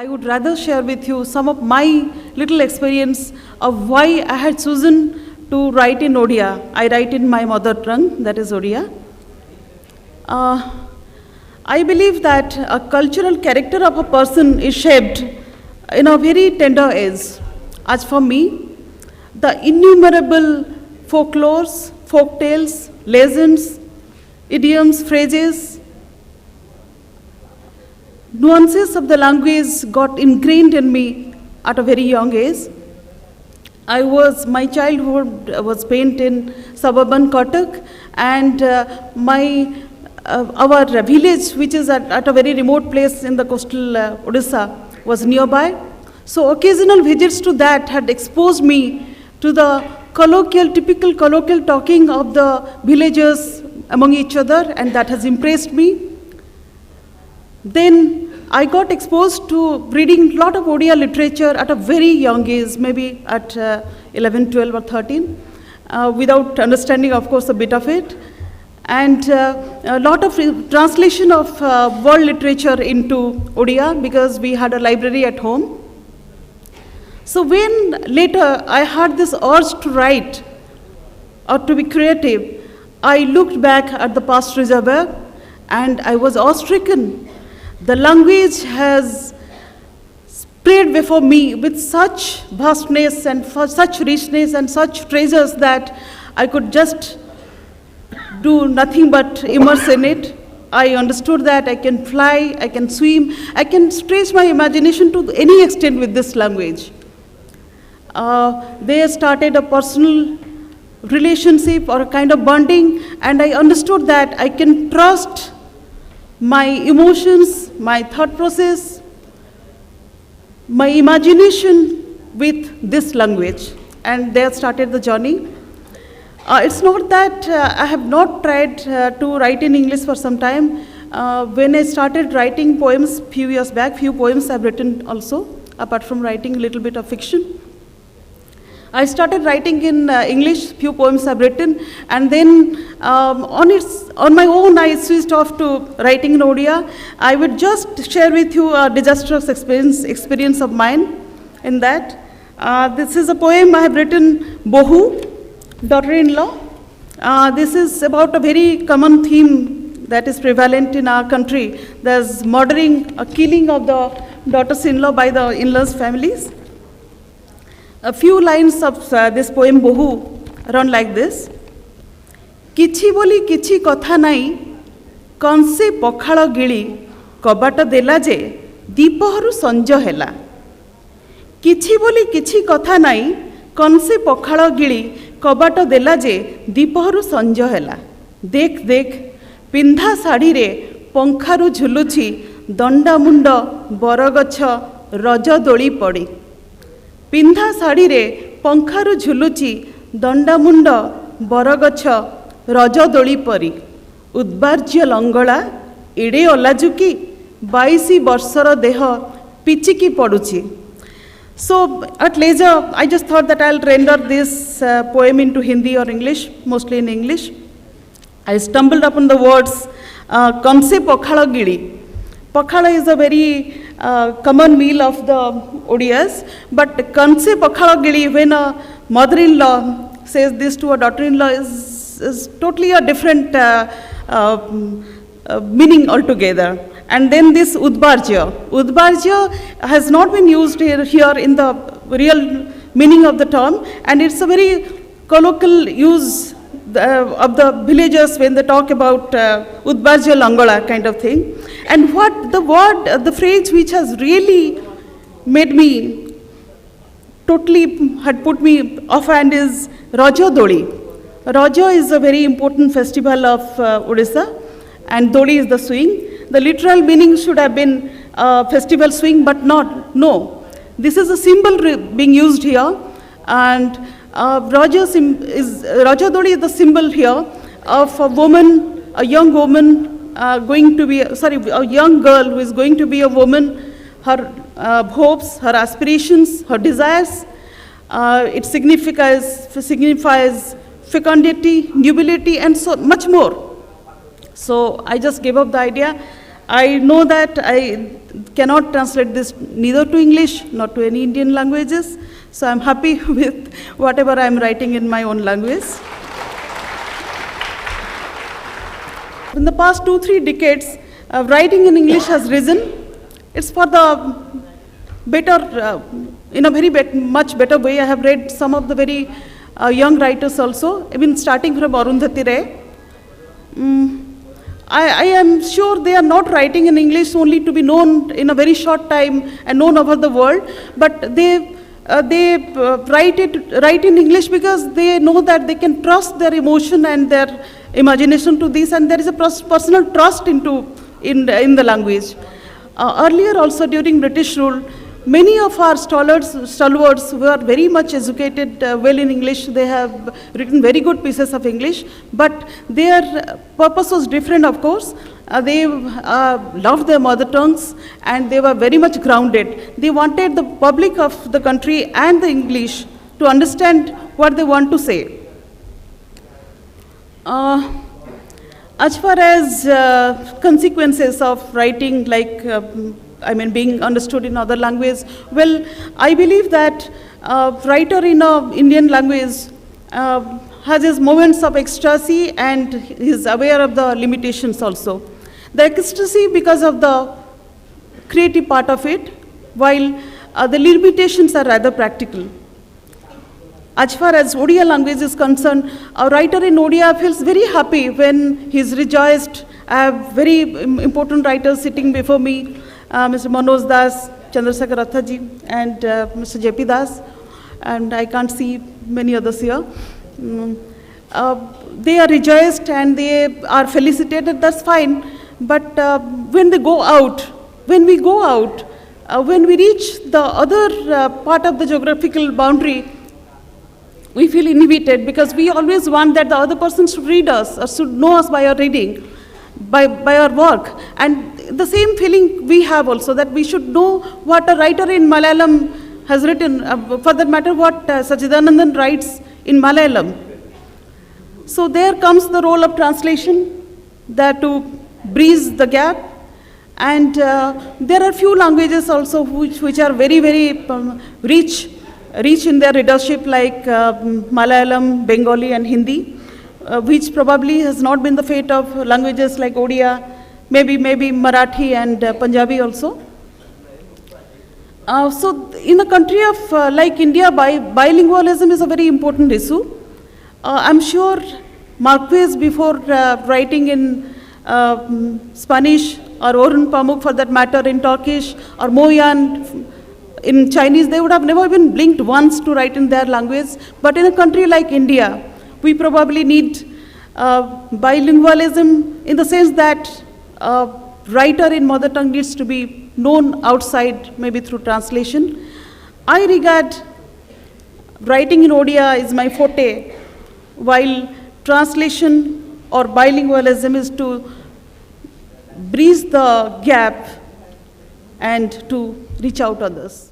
I would rather share with you some of my little experience of why I had chosen to write in Odia. I write in my mother tongue, that is Odia. I believe that a cultural character of a person is shaped in a very tender age. As for me, the innumerable folklores, folk tales, legends, idioms, phrases, nuances of the language got ingrained in me at a very young age. My childhood was spent in suburban Kotak, and our village, which is at a very remote place in the coastal Odisha, was nearby. So occasional visits to that had exposed me to the typical colloquial talking of the villagers among each other, and that has impressed me. Then I got exposed to reading a lot of Odia literature at a very young age, maybe at 11, 12 or 13, without understanding, of course, a bit of it. And a lot of translation of world literature into Odia, because we had a library at home. So when later I had this urge to write or to be creative, I looked back at the past reservoir and I was awe-stricken. The language has spread before me with such vastness and such richness and such treasures that I could just do nothing but immerse in it. I understood that I can fly, I can swim, I can stretch my imagination to any extent with this language. They started a personal relationship or a kind of bonding, and I understood that I can trust my emotions, my thought process, my imagination with this language. And there started the journey. It's not that I have not tried to write in English for some time. When I started writing poems few years back, few poems I've written also, apart from writing a little bit of fiction. I started writing in English, few poems I've written, and then on my own I switched off to writing in Odia. I would just share with you a disastrous experience of mine in that. This is a poem I have written, Bohu, daughter-in-law. This is about a very common theme that is prevalent in our country. There's murdering, a killing of the daughters-in-law by the in-laws' families. A few lines of this poem Bohu run like this. Kichi boli kichi kotha nai, konse pokhalo gili, kobato dela je, dipoharu sanjo hela. Kichi boli kichi kotha nai, konse pokhalo gili, kobato dela je, dipoharu sanjo hela. Dekh dekh, pindha sadi re, ponkharu झुलुछि, दंडा मुंड बरगछ रज दोली पड़ी. पिंधा शाढ़ी रे पंखारु झुलुची दंडामुंड बरगछ रज दोली परी. उद्बार्ज्य लंगड़ा एड़े अलाजुकी 22 वर्षर देह पिचिकी पड़ुची. So at leisure, I just thought that I'll render this poem into Hindi or English, mostly in English. I stumbled upon the words Kanse Pakhala Giri. Pakhala is a very common meal of the Odias, but Kanse Pakhala Giri, when a mother-in-law says this to a daughter-in-law, is totally a different meaning altogether. And then this Udbarja. Udbarja has not been used here in the real meaning of the term, and it's a very colloquial use of the villagers when they talk about Udbarja Langola kind of thing. And what the phrase which has really made me had put me offhand is Raja Doli. Raja is a very important festival of Odisha, and Doli is the swing. The literal meaning should have been festival swing, but no. This is a symbol being used here, and Raja Doli is the symbol here of a woman, a young woman a young girl who is going to be a woman, her hopes, her aspirations, her desires. It signifies fecundity, nubility, and so much more. So I just gave up the idea, I know that I cannot translate this neither to English nor to any Indian languages, so I'm happy with whatever I'm writing in my own language. In the past 2-3 decades, writing in English has risen. It's for the better, in a very much better way. I have read some of the very young writers also, even starting from Arundhati Ray. I am sure they are not writing in English only to be known in a very short time and known over the world, but they write in English because they know that they can trust their emotion and their imagination to this, and there is a personal trust in the language. Earlier also during British rule, many of our stalwarts were very much educated well in English. They have written very good pieces of English, but their purpose was different, of course. They loved their mother tongues and they were very much grounded. They wanted the public of the country and the English to understand what they want to say. As far as consequences of writing, like being understood in other language, well, I believe that writer in an Indian language has his moments of ecstasy and is aware of the limitations also. The ecstasy because of the creative part of it, while the limitations are rather practical. As far as Odia language is concerned, a writer in Odia feels very happy when he is rejoiced. I have very important writers sitting before me, Mr. Manoj Das, Chandrasekhar ji, and Mr. JP Das, and I can't see many others here. They are rejoiced and they are felicitated, that's fine, but when we go out, when we reach the other part of the geographical boundary, we feel inhibited because we always want that the other person should read us or should know us by our reading, by our work. And the same feeling we have also, that we should know what a writer in Malayalam has written, for that matter what Satyananda writes in Malayalam. So there comes the role of translation, that to bridge the gap. And there are few languages also which are very, very rich in their readership, like Malayalam, Bengali and Hindi, which probably has not been the fate of languages like Odia, maybe Marathi and Punjabi also. So in a country of like India, bilingualism is a very important issue. I'm sure Marquez, before writing in Spanish, or Orhan Pamuk for that matter in Turkish, or Moyan in Chinese, they would have never even blinked once to write in their language. But in a country like India, we probably need bilingualism in the sense that writer in mother tongue needs to be known outside, maybe through translation. I regard writing in Odia is my forte, while translation or bilingualism is to bridge the gap and to reach out others.